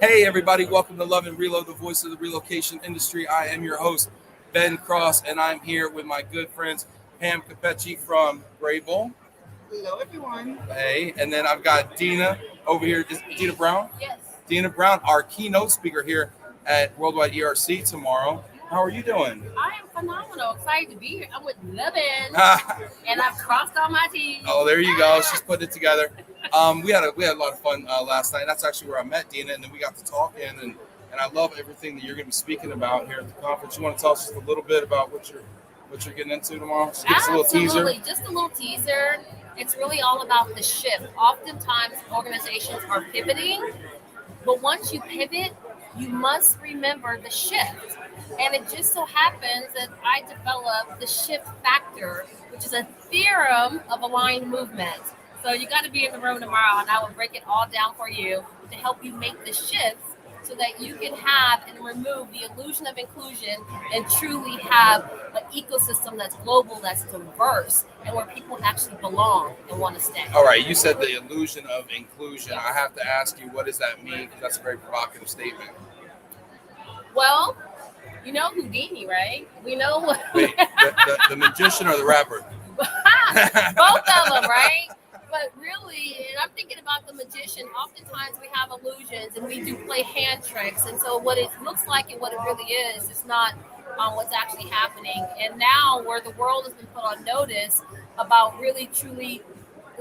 Hey, everybody, welcome to Love and Reload, the voice of the relocation industry. I am your host, Ben Cross, and I'm here with my good friends, Pam Capecci from Grable. Hello, everyone. Hey, and then I've got Dina over here. Is Dina Brown? Yes. Dina Brown, our keynote speaker here at Worldwide ERC tomorrow. How are you doing? I am phenomenal. Excited to be here. I'm with Levin, and I've crossed all my T's. Oh, there you go. She's putting it together. We had a lot of fun last night. That's actually where I met Dina, and then we got to talking, and I love everything that you're going to be speaking about here at the conference. You want to tell us just a little bit about what you're getting into tomorrow? Just give us a little teaser. Absolutely, just a little teaser. It's really all about the shift. Oftentimes, organizations are pivoting, but once you pivot, you must remember the shift. And it just so happens that I developed the shift factor, which is a theorem of aligned movement. So you got to be in the room tomorrow, and I will break it all down for you to help you make the shifts so that you can have and remove the illusion of inclusion and truly have an ecosystem that's global, that's diverse, and where people actually belong and want to stay. All right, you said the illusion of inclusion. I have to ask you, what does that mean? Because that's a very provocative statement. Well, you know Houdini, right? We know what. Wait, the magician or the rapper? Both of them, right? But really, and I'm thinking about the magician, oftentimes we have illusions and we do play hand tricks. And so what it looks like and what it really is not what's actually happening. And now where the world has been put on notice about really, truly,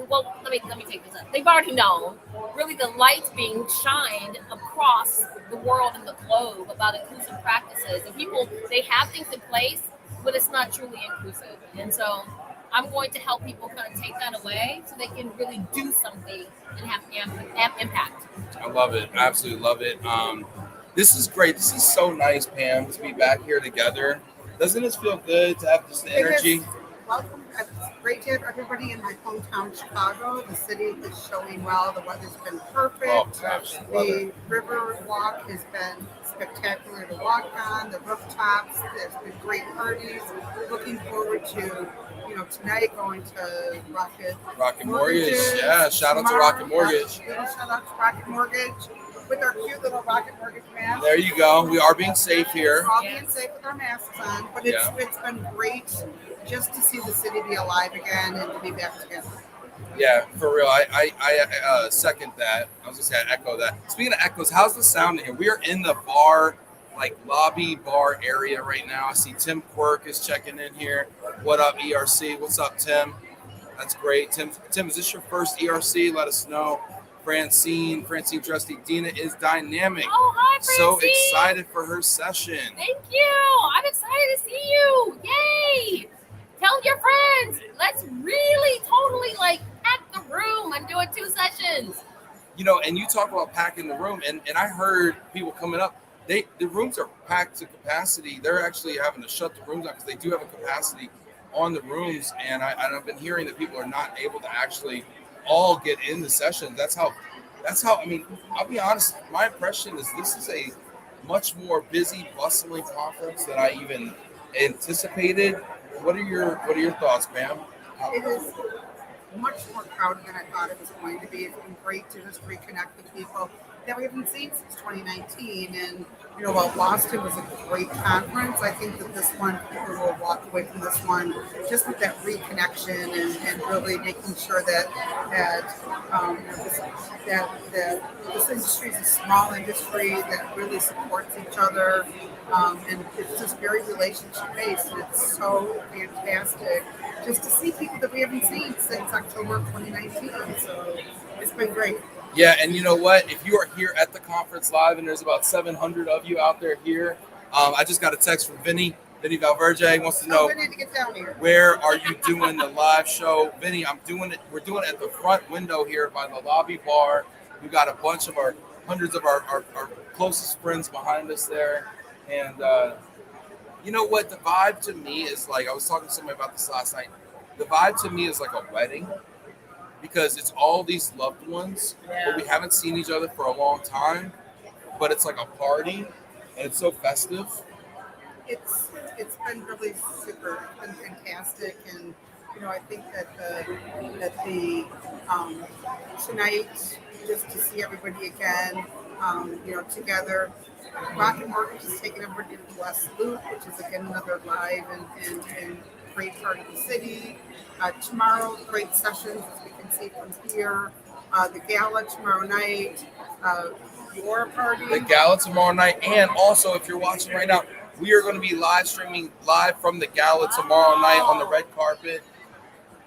well, let me take this up. They've already known really the lights being shined across the world and the globe about inclusive practices. And people, they have things in place, but it's not truly inclusive. And so I'm going to help people kind of take that away so they can really do something and have impact. I love it. Absolutely love it. This is great. This is so nice, Pam, to be back here together. Doesn't this feel good to have this energy? Welcome. It's great to have everybody in my hometown, Chicago. The city is showing well. The weather's been perfect. Oh, gosh, the river walk has been spectacular to walk on. The rooftops, there's been great parties. Looking forward to tonight going to Rocket Mortgage. Yeah, shout out to Rocket Mortgage. Shout out to Rocket Mortgage with our cute little Rocket Mortgage masks. There you go. We are being safe here. We're all being safe with our masks on, but it's been great just to see the city be alive again and to be back together. Yeah, for real. I second that. I was just going to echo that. Speaking of echoes, how's the sound in here? We are in the bar, like lobby bar area right now. I see Tim Quirk is checking in here. What up, ERC? What's up, Tim? That's great. Tim, is this your first ERC? Let us know. Francine Trusty. Dina is dynamic. Oh, hi, Francine. So excited for her session. Thank you. I'm excited to see you. Yay. Tell your friends. Let's really totally pack the room. I'm doing 2 sessions. And you talk about packing the room, and I heard people coming up. The rooms are packed to capacity. They're actually having to shut the rooms down because they do have a capacity on the rooms. And I've been hearing that people are not able to actually all get in the session. That's how. I mean, I'll be honest. My impression is this is a much more busy, bustling conference than I even anticipated. What are your thoughts, Pam? It is much more crowded than I thought it was going to be. It's been great to just reconnect with people that we haven't seen since 2019. And, while Boston was a great conference, I think that this one, people will walk away from this one just with that reconnection and really making sure that this industry is a small industry that really supports each other. And it's just very relationship-based, and it's so fantastic just to see people that we haven't seen since October of 2019. So it's been great. Yeah, and you know what? If you are here at the conference live, and there's about 700 of you out there here, I just got a text from Vinny Valverde wants to know, we need to get down here. Where are you doing the live show? Vinny, I'm doing it. We're doing it at the front window here by the lobby bar. We've got a bunch of hundreds of our closest friends behind us there. And you know what? The vibe to me is I was talking to somebody about this last night. The vibe to me is like a wedding because it's all these loved ones, but we haven't seen each other for a long time. But it's like a party, and it's so festive. It's been really super and fantastic, and I think that the tonight, just to see everybody again, together. Rocket Mortgage is taking over the West Loop, which is again another live and great part of the city. Tomorrow, great sessions as we can see from here. The gala tomorrow night. Your party. The gala tomorrow night, and also if you're watching right now, we are going to be live streaming live from the gala tomorrow night on the red carpet.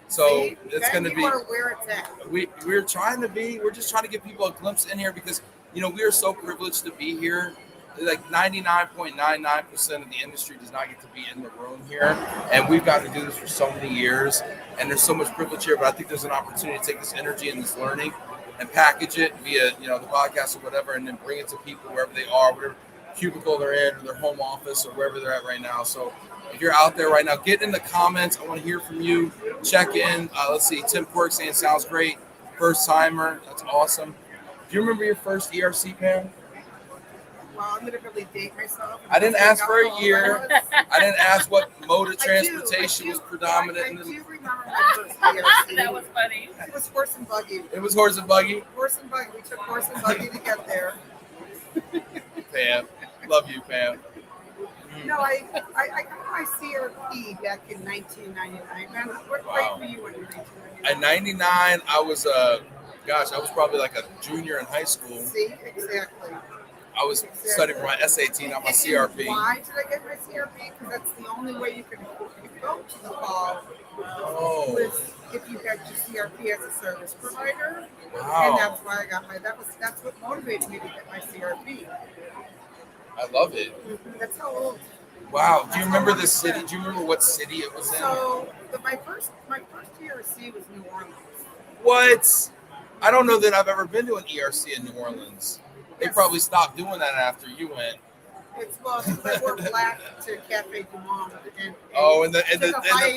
So See, it's going to be where it's at. We're just trying to give people a glimpse in here because we are so privileged to be here. Like 99.99% of the industry does not get to be in the room here, and we've got to do this for so many years, and there's so much privilege here. But I think there's an opportunity to take this energy and this learning and package it via the podcast or whatever, and then bring it to people wherever they are, whatever cubicle they're in, or their home office, or wherever they're at right now. So if you're out there right now, get in the comments. I want to hear from you. Check in. Let's see. Tim Quirk saying sounds great. First timer. That's awesome. Do you remember your first ERC, Pam? Well, I'm going to really date myself. I didn't ask for a year. I didn't ask what mode of transportation was predominant. I do remember my first ERC. That was funny. It was horse and buggy. It was horse and buggy? Horse and buggy. We took horse and buggy to get there. Pam. Love you, Pam. No, I got my CRP back in 1999. Man, what grade were you in 1999? At 99, I was probably like a junior in high school. See, exactly. I was studying for my SAT, not my CRP. Why did I get my CRP? Because that's the only way you can go to the ball. Oh. Was if you had your CRP as a service provider. Wow. And that's why I got that's what motivated me to get my CRP. I love it. That's how old. Wow. Do you remember the city? Do you remember what city it was in? So my first ERC was New Orleans. What? I don't know that I've ever been to an ERC in New Orleans. They probably stopped doing that after you went. It's because I wore black to Cafe Du Monde. And the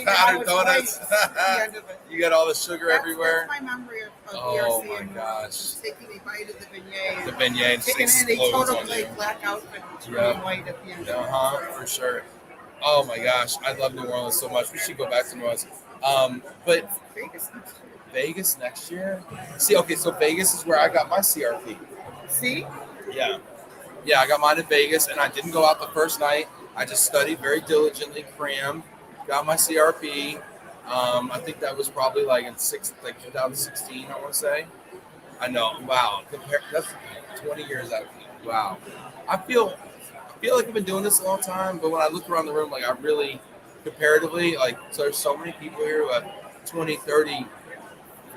powdered donuts. You got all the sugar everywhere. That's my memory of Oh ERC. my And gosh. taking a bite of the beignet. The beignet just And a explodes on totally you. black outfit and turning white at the end. For sure. Oh my gosh, I love New Orleans so much. We should go back to New Orleans. But Vegas next year. See, okay, so Vegas is where I got my CRP. See? Yeah, I got mine in Vegas, and I didn't go out the first night. I just studied very diligently, crammed, got my CRP. I think that was probably like in 2016, I want to say. I know. Wow. That's 20 years out. Wow. I feel like I've been doing this a long time, but when I look around the room, like I really, comparatively, like so there's so many people here who have 20, 30,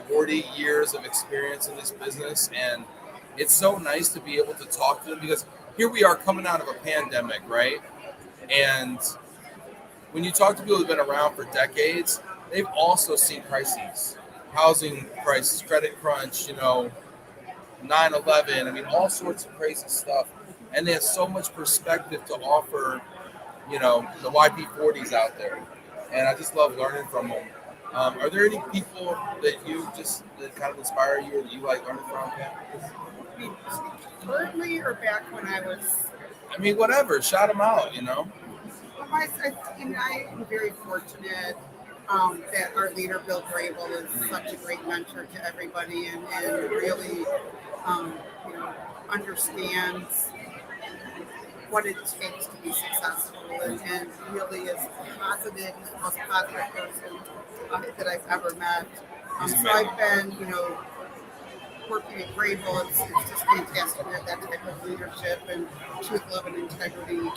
40 years of experience in this business, and it's so nice to be able to talk to them because here we are coming out of a pandemic, right? And when you talk to people who've been around for decades, they've also seen crises, housing crisis, credit crunch, 9/11. I mean, all sorts of crazy stuff. And they have so much perspective to offer, the YP40s out there. And I just love learning from them. Are there any people that kind of inspire you or that you like learning from? Currently or back when I was? I mean, whatever. Shout them out, Well, I am very fortunate that our leader, Bill Grable, is such a great mentor to everybody and really, understands what it takes to be successful and really is positive. He's the most positive person that I've ever met. So I've been, working at Grable. It's just fantastic to have that type of leadership and truth, love, and integrity.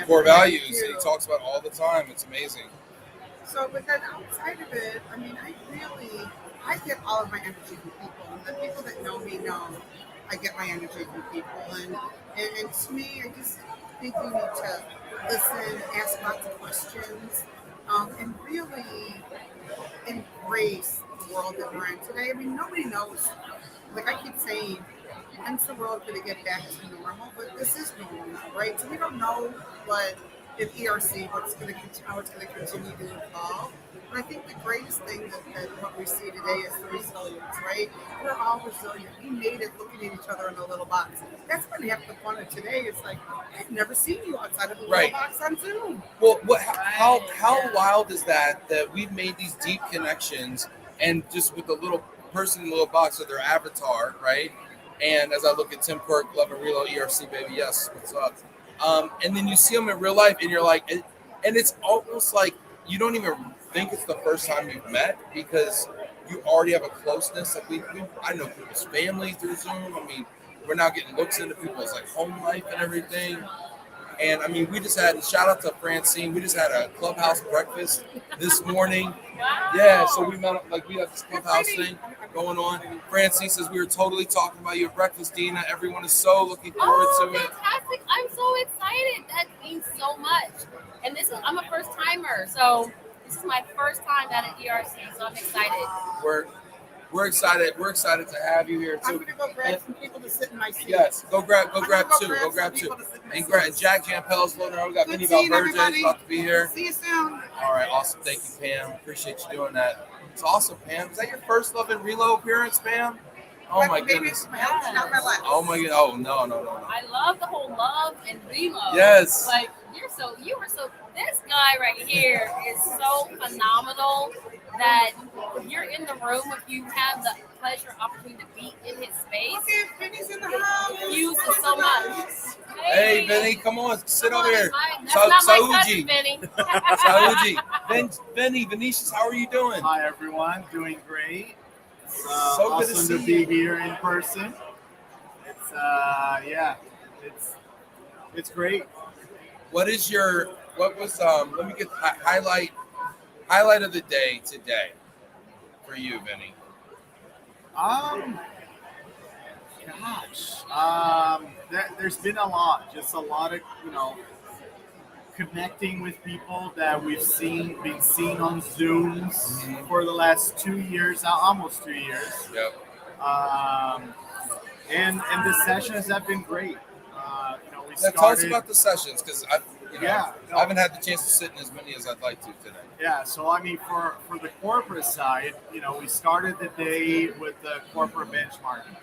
Core values that he talks about all the time. It's amazing. So, but then outside of it, I get all of my energy from people. And the people that know me know I get my energy from people. And to me, I just think we need to listen, ask lots of questions, and really embrace the world that we're in today. I mean, nobody knows. Like I keep saying, when's the world going to get back to normal? But this is normal now, right? So we don't know if ERC, how it's going to continue to evolve. But I think the greatest thing that what we see today is the resilience, right? We're all resilient. We made it looking at each other in a little box. That's been half the fun of today. It's like, I've never seen you outside of a little box on Zoom. Well, how wild is that we've made these deep connections and just with the little person in the little box with their avatar, right? And as I look at Tim Quirk, Love and Relo, ERC, baby, yes, what's up? And then you see them in real life, and you're like, and it's almost like you don't even think it's the first time you've met because you already have a closeness. Like I know people's family through Zoom. I mean, we're now getting looks into people's like home life and everything. And I mean, we just had shout out to Francine. We just had a clubhouse breakfast this morning. Wow. Yeah, so we met up like we have this clubhouse thing going on. Francine says we were totally talking about you at breakfast, Dina. Everyone is so looking forward to it. Fantastic. I'm so excited. That means so much. And I'm a first timer, so this is my first time at an ERC, so I'm excited. We're excited. We're excited to have you here too. I'm gonna go grab some people to sit in my seat. Yes, go grab two. Go grab two. And Jack Jampel's floating around. We got Vinny Valverde about to be here. See you soon. All right, awesome. Thank you, Pam. Appreciate you doing that. It's awesome, Pam. Is that your first Love and Relo appearance, Pam? Oh my goodness. Oh my god. Oh no. I love the whole Love and Relo. Yes. Like you were so. This guy right here is so phenomenal that if you're in the room, if you have the pleasure opportunity to be in his space, Okay, Vinny's in the house. uses so much. Hey, Vinny, come on, sit over here. That's not my cousin, Vinny. Sauji. Vinny, Venetians, how are you doing? Hi everyone, doing great. It's So good to awesome see be you. here in person. It's great. What was let me get the highlight of the day today for you, Vinny. There's been a lot of connecting with people that we've been seen on Zooms for the last 2 years, almost 2 years. Yep. And the sessions have been great. We started. Tell us about the sessions because I haven't had the chance to sit in as many as I'd like to today. Yeah, so I mean, for the corporate side, we started the day with the corporate benchmarking,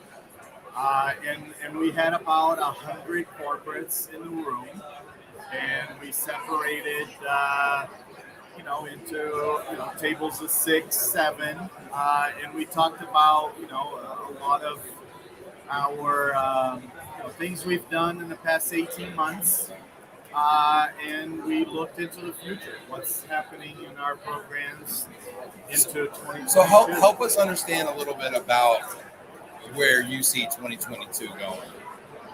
and we had about 100 corporates in the room, and we separated, into tables of 6, 7, and we talked about a lot of our things we've done in the past 18 months. And we looked into the future, what's happening in our programs into 2022. So help us understand a little bit about where you see 2022 going.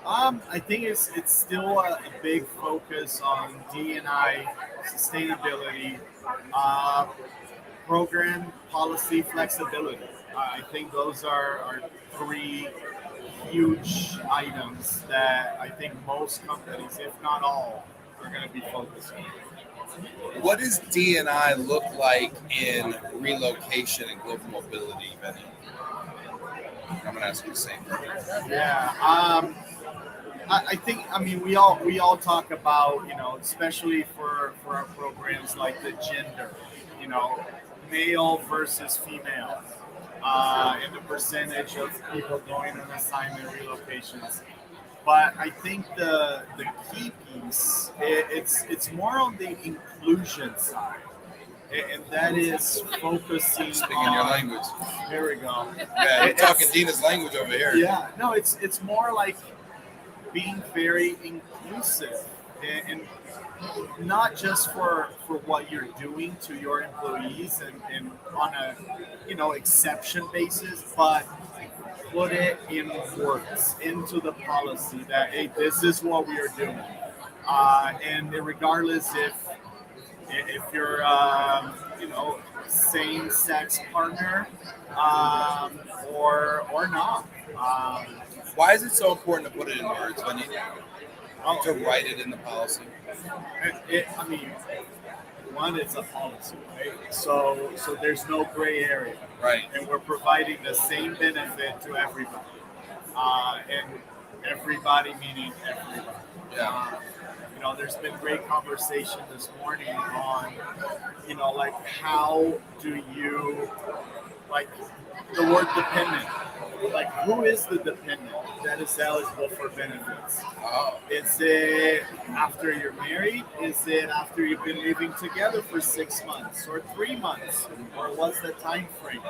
I think it's still a big focus on D&I sustainability, program policy flexibility. I think those are 3 huge items that I think most companies, if not all, are going to be focused on. What does D&I look like in relocation and global mobility, Benny? I'm going to ask you the same thing. Yeah, I think we all talk about especially for our programs like the gender, male versus female. And the percentage of people going on assignment relocations. But I think the key piece, it's more on the inclusion side. And that is focusing Speaking on... your language. There we go. Yeah, you're talking Dina's language over here. Yeah, no, it's more like being very inclusive and not just for what you're doing to your employees and on a exception basis, but put it in words into the policy that hey, this is what we are doing, and regardless if you're same-sex partner or not. Why is it so important to put it in words, Benny? To write it in the policy? One, it's a policy, right? So there's no gray area. Right. And we're providing the same benefit to everybody. And everybody meaning everybody. Yeah. There's been great conversation this morning on, how do you, the word dependent. Who is the dependent that is eligible for benefits? Oh. Is it after you're married? Is it after you've been living together for 6 months or 3 months? Or what's the time frame?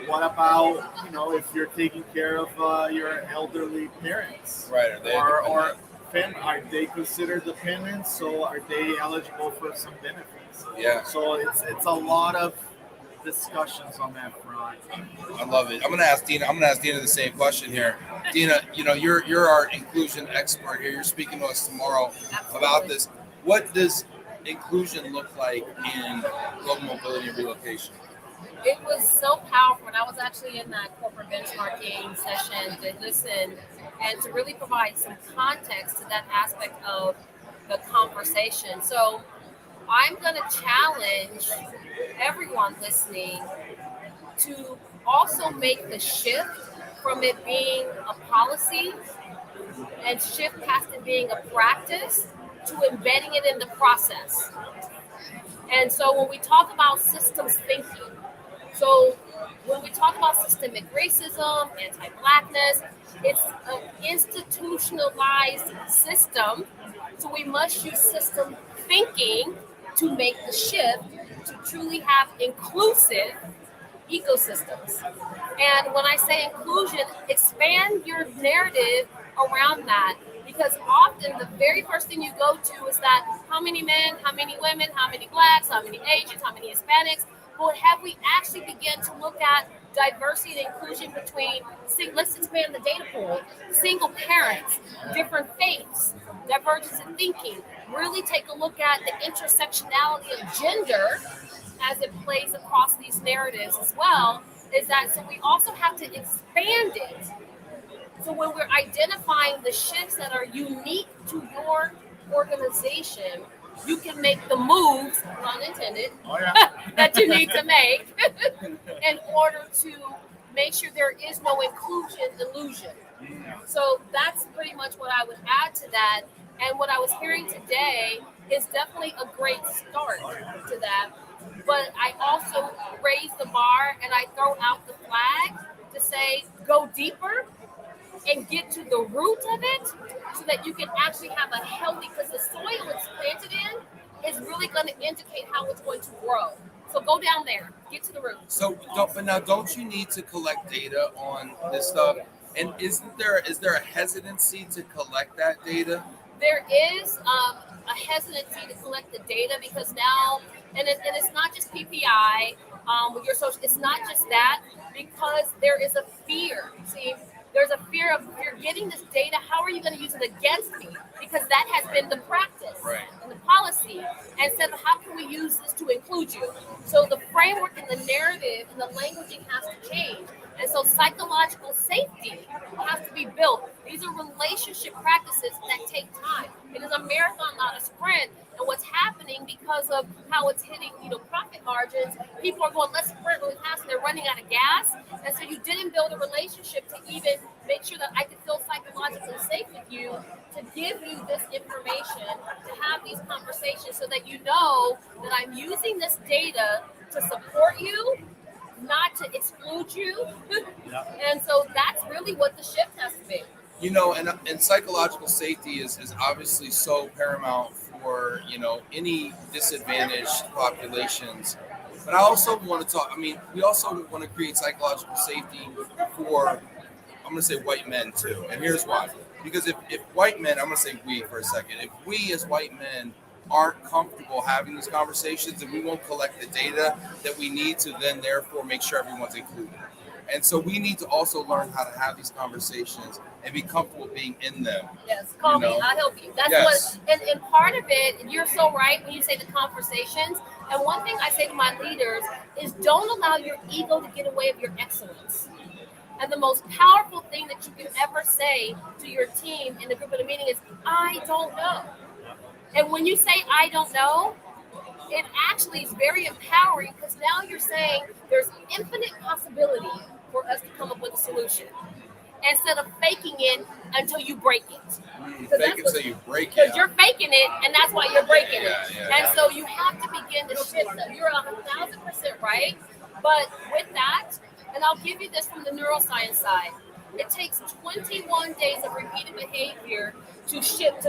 what about, if you're taking care of your elderly parents? Right. Are they Or are they considered dependents? So are they eligible for some benefits? Yeah. So it's a lot of discussions on that front. I love it. I'm gonna ask Dina the same question here. Dina, you're our inclusion expert here. You're speaking to us tomorrow about this. What does inclusion look like in global mobility and relocation? It was so powerful, and I was actually in that corporate benchmarking session to listen and to really provide some context to that aspect of the conversation. So I'm going to challenge everyone listening to also make the shift from it being a policy and shift past it being a practice to embedding it in the process. And so when we talk about systems thinking, so when we talk about systemic racism, anti-Blackness, it's an institutionalized system. So we must use system thinking to make the shift to truly have inclusive ecosystems. And when I say inclusion, expand your narrative around that. Because often the very first thing you go to is that how many men, how many women, how many Blacks, how many Asians, how many Hispanics. But have we actually begun to look at diversity and inclusion between, let's expand the data pool, single parents, different faiths, divergence in thinking, really take a look at the intersectionality of gender as it plays across these narratives as well, is that so we also have to expand it. So when we're identifying the shifts that are unique to your organization, you can make the moves, pun intended, that you need to make in order to make sure there is no inclusion illusion. So that's pretty much what I would add to that. And what I was hearing today is definitely a great start to that. But I also raise the bar and I throw out the flag to say, go deeper and get to the root of it so that you can actually have a healthy, because the soil it's planted in is really going to indicate how it's going to grow. So go down there, get to the root. So, don't you need to collect data on this stuff? And is there a hesitancy to collect that data? There is a hesitancy to collect the data because now, and it's not just PPI with your social, it's not just that, because there is a fear. See, there's a fear of, if you're getting this data, how are you going to use it against me? Because that has been the practice and the policy. And so how can we use this to include you? So the framework and the narrative and the languaging has to change. And so psychological safety has to be built. These are relationship practices that take time. It is a marathon, not a sprint. And what's happening because of how it's hitting, profit margins, people are going, let's sprint really fast, and they're running out of gas. And so you didn't build a relationship to even make sure that I could feel psychologically safe with you, to give you this information, to have these conversations so that you know that I'm using this data to support you, not to exclude you. And so that's really what the shift has to be. And psychological safety is obviously so paramount for, any disadvantaged populations. But I also want to talk, we also want to create psychological safety for, I'm going to say white men too. And here's why. Because if white men, I'm going to say we for a second, if we as white men aren't comfortable having these conversations, then we won't collect the data that we need to then therefore make sure everyone's included. And so we need to also learn how to have these conversations and be comfortable being in them. Yes, call me. I'll help you. That's what, and part of it, you're so right when you say the conversations. And one thing I say to my leaders is don't allow your ego to get away with your excellence. And the most powerful thing that you can ever say to your team in a group at a meeting is, I don't know. And when you say, I don't know, it actually is very empowering, because now you're saying there's infinite possibility for us to come up with a solution instead of faking it until you break it. Fake it until you break it. Because you're faking it, and that's why you're breaking it. Yeah. And so you have to begin to shift them. You're 1,000% right. But with that, and I'll give you this from the neuroscience side, it takes 21 days of repeated behavior to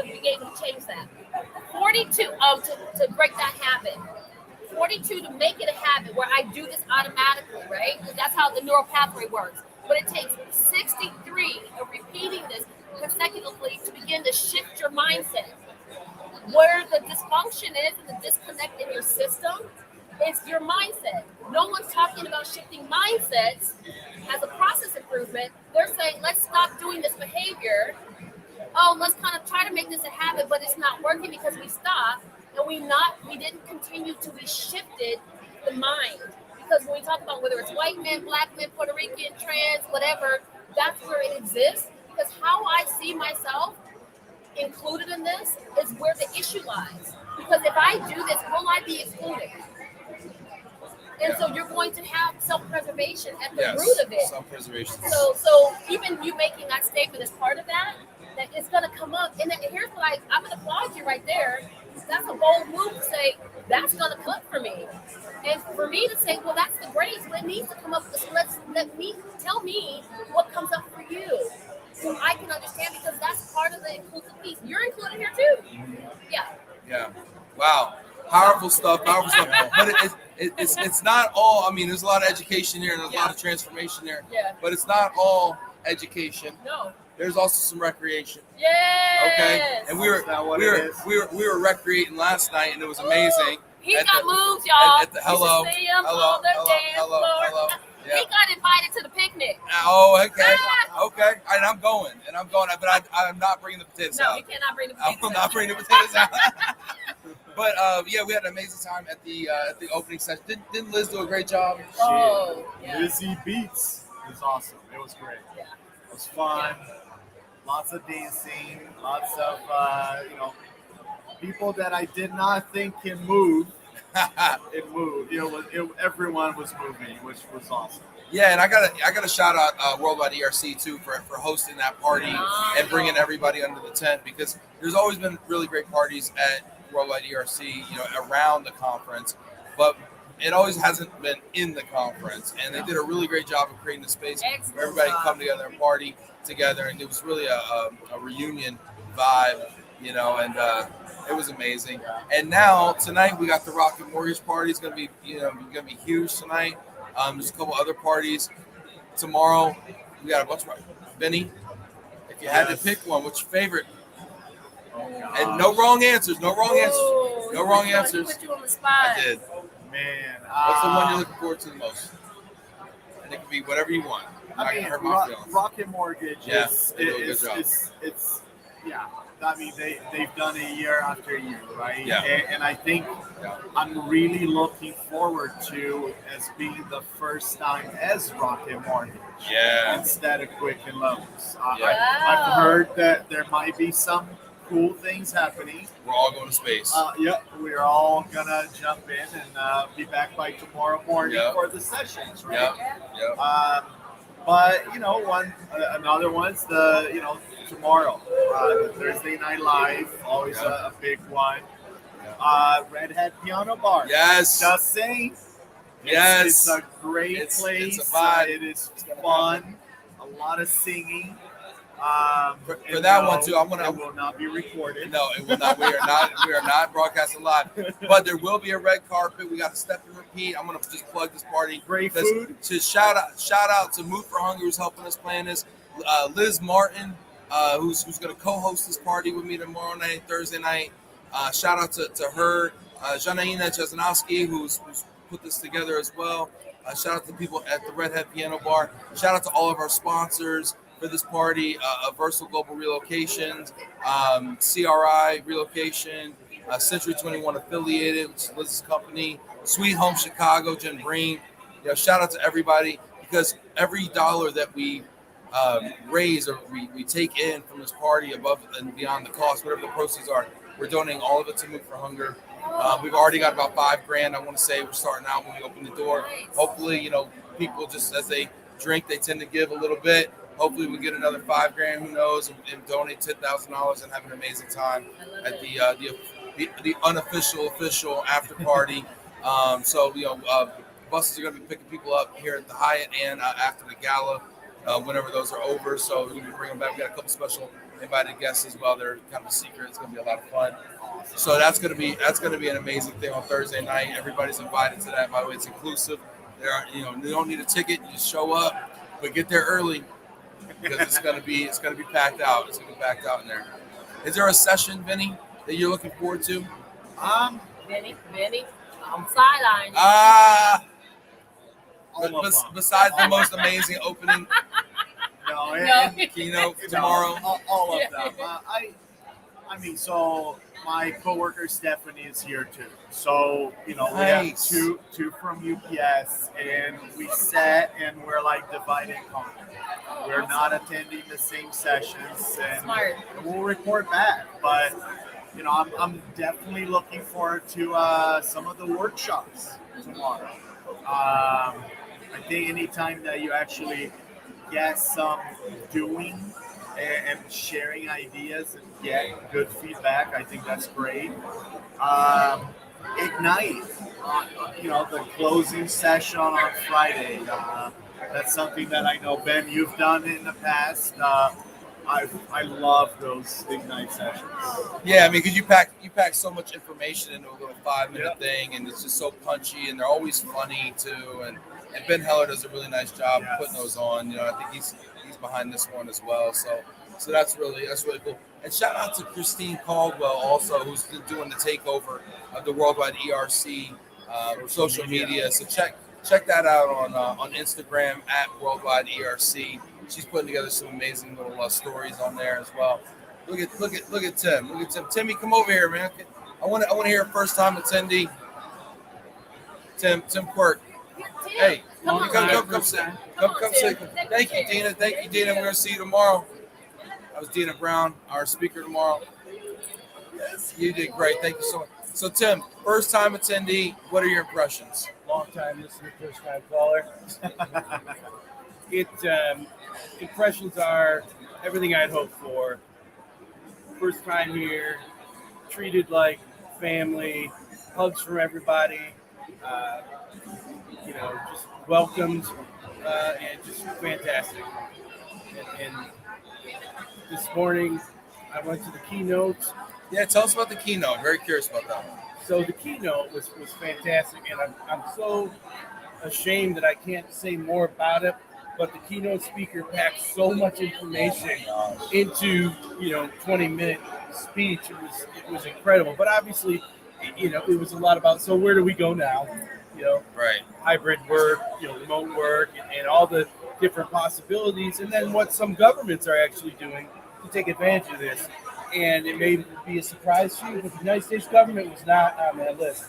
be able to change that. 42 to break that habit. 42 to make it a habit where I do this automatically, right? That's how the neural pathway works. But it takes 63 of repeating this consecutively to begin to shift your mindset. Where the dysfunction is and the disconnect in your system is your mindset. No one's talking about shifting mindsets as a process improvement. They're saying, let's stop doing this behavior. Oh, let's kind of try to make this a habit, but it's not working because we stopped and we didn't continue to be shifted the mind. Because when we talk about whether it's white men, black men, Puerto Rican, trans, whatever, that's where it exists. Because how I see myself included in this is where the issue lies. Because if I do this, will I be excluded? And so you're going to have self-preservation at the root of it. Self-preservation. So even you making that statement is part of that it's going to come up. And then here's what I'm going to applaud you right there. That's a bold move to say, that's going to come up for me. And for me to say, well, that's the grace. What needs to come up, tell me what comes up for you. So I can understand, because that's part of the inclusive piece. You're included here too. Yeah. Yeah. Wow. Powerful stuff. But it's not all. I mean, there's a lot of education here and there's a lot of transformation there. Yeah. But it's not all education. No. There's also some recreation. Yes. Okay. And we were recreating last night, and it was amazing. He got moves, y'all. Hello. Hello. Yeah. He got invited to the picnic. Oh, okay. Okay. And I'm going. But I'm not bringing the potatoes out. No, he cannot bring the potatoes out. I'm not bringing the potatoes out. But we had an amazing time at the opening session. Didn't Liz do a great job? Oh, yeah. Lizzie Beats is awesome. It was great. Yeah. It was fun. Yeah. Lots of dancing. Lots of people that I did not think can move. It moved. Everyone was moving, which was awesome. Yeah, and I gotta shout out Worldwide ERC too for hosting that party and bringing everybody under the tent, because there's always been really great parties at Worldwide ERC, around the conference, but it always hasn't been in the conference. And they did a really great job of creating a space where everybody can come together and party together, and it was really a reunion vibe, and it was amazing. And now tonight we got the Rocket Mortgage party. It's gonna be huge tonight. There's a couple other parties tomorrow. We got a bunch more. Vinny, if you had to pick one, what's your favorite? And no wrong answers. No wrong answers. Put you on the spot. I did. Man, what's the one you're looking forward to the most? And it can be whatever you want. I can hurt my feelings. Rocket Mortgage. Yeah, it's I mean, they've done it year after year, right? Yeah. And I think I'm really looking forward to as being the first time as Rocket Mortgage. Yeah. Instead of Quick and Loans. Yeah. I've heard that there might be some cool things happening. We're all going to space. We're all gonna jump in and be back by tomorrow morning for the sessions, right? Yep. But another one's tomorrow, the Thursday Night Live, always a big one. Red Hat Piano Bar. Yes. Just saying. Yes. It's a great place. It's a vibe. It is fun. A lot of singing. For that one too, it will not be recorded. No, it will not. We are not broadcasting live. But there will be a red carpet. We got to step and repeat. I'm gonna just plug this party. Great food. To shout out to Move for Hunger, who's helping us plan this. Liz Martin, who's gonna co-host this party with me tomorrow night, Thursday night. Shout out to her, Janaina Chesnowski, who's put this together as well. Shout out to people at the Red Hat Piano Bar. Shout out to all of our sponsors for this party, Versal Global Relocations, CRI Relocation, Century 21 Affiliated, which is Liz's company, Sweet Home Chicago, Jen Breen. Shout out to everybody, because every dollar that we raise or we take in from this party above and beyond the cost, whatever the proceeds are, we're donating all of it to Move for Hunger. We've already got about $5,000. I want to say we're starting out when we open the door. Hopefully, people just as they drink, they tend to give a little bit. Hopefully we get another $5,000, who knows, and donate $10,000 and have an amazing time at the unofficial official after party. So buses are going to be picking people up here at the Hyatt and after the gala. whenever those are over. So we're going to be bringing back. We got a couple special invited guests as well. They're kind of a secret. It's going to be a lot of fun. So that's going to be an amazing thing on Thursday night. Everybody's invited to that. By the way, it's inclusive. There are, you don't need a ticket. You just show up, but get there early because it's going to be packed out. It's going to be packed out in there. Is there a session, Vinny, that you're looking forward to? Vinny, I'm sidelined. Besides the most amazing opening No. keynote tomorrow. All of them. I mean, so my coworker Stephanie is here too. So we have two from UPS, and we sat and we're like divided company. We're not attending the same sessions, and we'll report back. But I'm definitely looking forward to some of the workshops tomorrow. I think anytime that you actually get some doing and sharing ideas and get good feedback, I think that's great. Ignite, the closing session on Friday. That's something that I know, Ben, you've done in the past. I love those Ignite sessions. Yeah, I mean, because you pack so much information into a little 5-minute thing, and it's just so punchy, and they're always funny too. And Ben Heller does a really nice job putting those on. I think he's behind this one as well. So that's really cool. And shout out to Christine Caldwell also, who's been doing the takeover of the Worldwide ERC social media. So check that out on Instagram at Worldwide ERC. She's putting together some amazing little stories on there as well. Look at Tim. Look at Tim. Timmy, come over here, man. I want to hear a first time attendee. Tim Quirk. Hey, come say. Thank you, Dina. We're gonna see you tomorrow. That was Dina Brown, our speaker tomorrow. Yes, you did great. Thank you so much. So, Tim, first time attendee. What are your impressions? Long time listener, first time caller. Impressions are everything I'd hoped for. First time here, treated like family, hugs from everybody. Just welcomed, and just fantastic. And this morning, I went to the keynotes. Yeah, tell us about the keynote. Very curious about that one. So the keynote was fantastic, and I'm so ashamed that I can't say more about it. But the keynote speaker packed so much information into 20-minute speech. It was incredible. But obviously, it was a lot about. So where do we go now? Right. Hybrid work, remote work, and all the different possibilities, and then what some governments are actually doing to take advantage of this. And it may be a surprise to you, but the United States government was not on that list.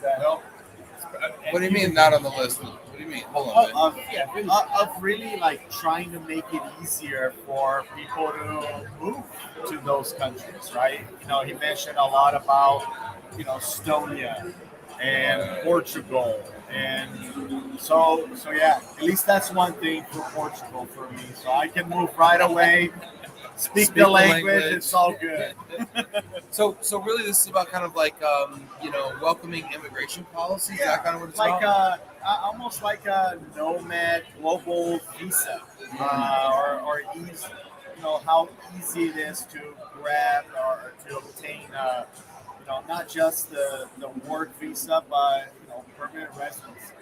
What do you mean not on the list? What do you mean? Hold on. Of really like trying to make it easier for people to move to those countries, right? He mentioned a lot about Estonia and Portugal, and so yeah. At least that's one thing for Portugal for me. So I can move right away. Speak the language. It's all good. So really, this is about kind of like welcoming immigration policies. Yeah, that kind of what it's like about. Almost like a nomad global visa, or easy. How easy it is to grab or to obtain. Not just the work visa, but permanent residence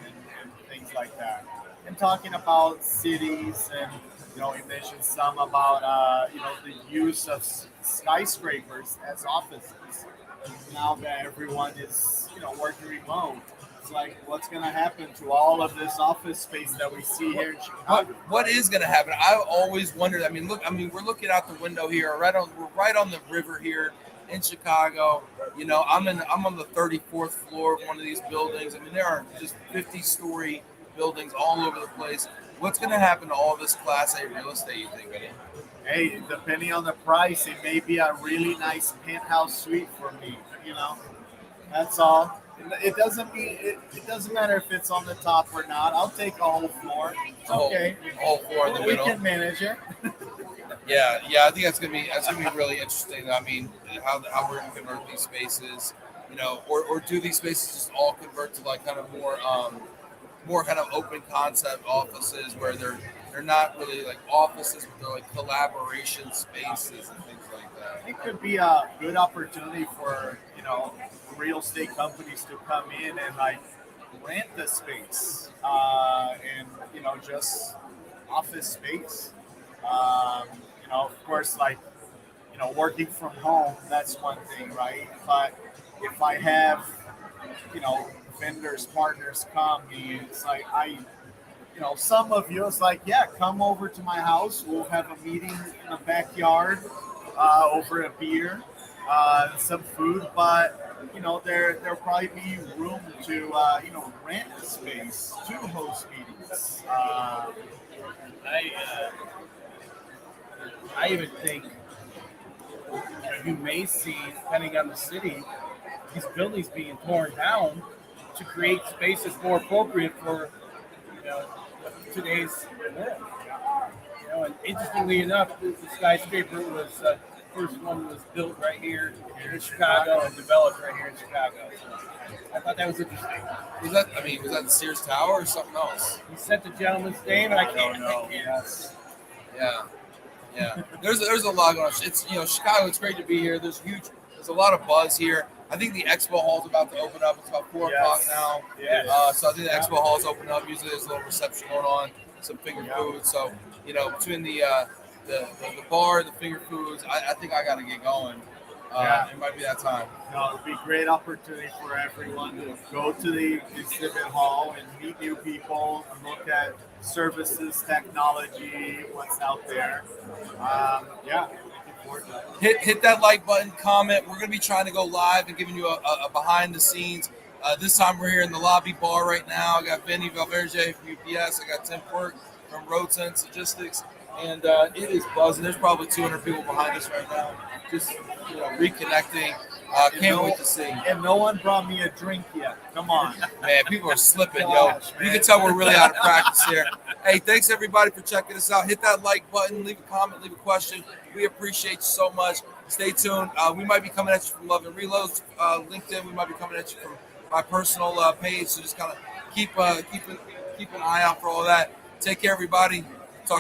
and things like that. And talking about cities, and he mentioned some about the use of skyscrapers as offices. Now that everyone is working remote, it's like, what's going to happen to all of this office space that we see here in Chicago? What is going to happen? I've always wondered. We're looking out the window here, we're right on the river here in Chicago. I'm on the 34th floor of one of these buildings. There are just 50-story buildings all over the place. What's going to happen to all this Class A real estate, you think, Vinny? Hey, depending on the price, it may be a really nice penthouse suite for me. That's all. It doesn't matter if it's on the top or not. I'll take a whole floor. It's okay. Whole floor in the middle. We can manage it. Yeah. I think that's gonna be really interesting. How we're gonna convert these spaces, or do these spaces just all convert to like kind of more kind of open concept offices where they're they're not really like offices, but they're like collaboration spaces and things like that. It could be a good opportunity for real estate companies to come in and like rent the space and just office space. Of course, like working from home, that's one thing, right? But if I have vendors, partners come, it's like some of you, it's like, yeah, come over to my house. We'll have a meeting in the backyard over a beer, and some food. But there'll probably be room to rent a space to host meetings. I even think you may see, depending on the city, these buildings being torn down to create spaces more appropriate for today's world. And interestingly enough, the skyscraper was first one was built right here in Chicago and developed right here in Chicago. So I thought that was interesting. Was that the Sears Tower or something else? He sent the gentleman's name, and I can't know. Yes. Yeah. There's a lot going on. It's Chicago. It's great to be here. There's a lot of buzz here. I think the expo hall's about to open up. It's about 4 o'clock now. Yes. So I think the expo hall's open up. Usually there's a little reception going on, some finger food. So between the bar, the finger foods, I think I got to get going. It might be that time. No, it'll be a great opportunity for everyone to go to the exhibit hall and meet new people and look at services, technology, what's out there. Looking forward to it. Hit that like button, comment. We're going to be trying to go live and giving you a behind the scenes. This time we're here in the lobby bar right now. I got Vinny Valverde from UPS. I got Tim Quirk from Road Sense Logistics. And it is buzzing. There's probably 200 people behind us right now, just reconnecting. Can't wait to see. And no one brought me a drink yet. Come on. Man, people are slipping, Gosh, You man. can tell we're really out of practice here. Hey, thanks everybody for checking us out. Hit that like button, leave a comment, leave a question. We appreciate you so much. Stay tuned. We might be coming at you from Love and Reload's LinkedIn. We might be coming at you from my personal page. So just kind of keep an eye out for all that. Take care, everybody.